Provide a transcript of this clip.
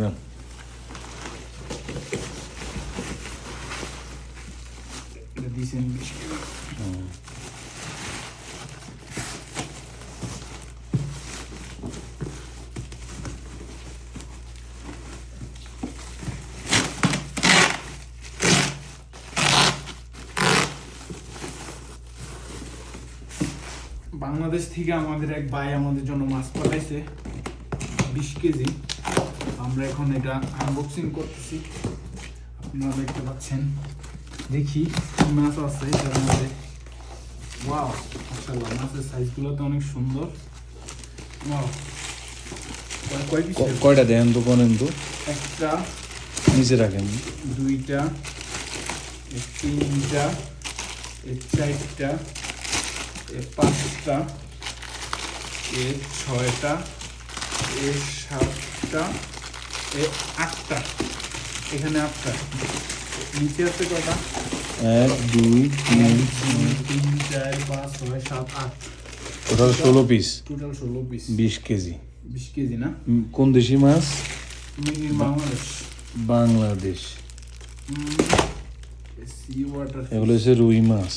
দেন। এটা দিছেন 20 কেজি। বাংলাদেশ থেকে আমাদের এক ভাই আমাদের জন্য মাছ পাঠাইছে 20 কেজি। আমরা এখন এটা আনবক্সিং করতেছি, আপনারা দেখতে পাচ্ছেন। দেখি কি মাছ আছে এটার মধ্যে। ওয়াও, মাশাআল্লাহ, মাছের সাইজগুলো তো অনেক সুন্দর। ওয়াও, কয় পিস? কয়টা দেন তো, বলেন তো। একটা, নিচে রাখেন। দুইটা, তিনটা, চারটা, পাঁচটা, 6টা, 7টা, 8টা। এখানে 8টা। নিচে আছে কয়টা? 1 2 3 3 4 5 6 7 8। Total 16 piece. Total 16 piece. 20 KG. 20 KG না? কোন দেশি মাছ? বাংলাদেশ। বাংলাদেশ। Sea water. এগুলো হচ্ছে রুই মাছ।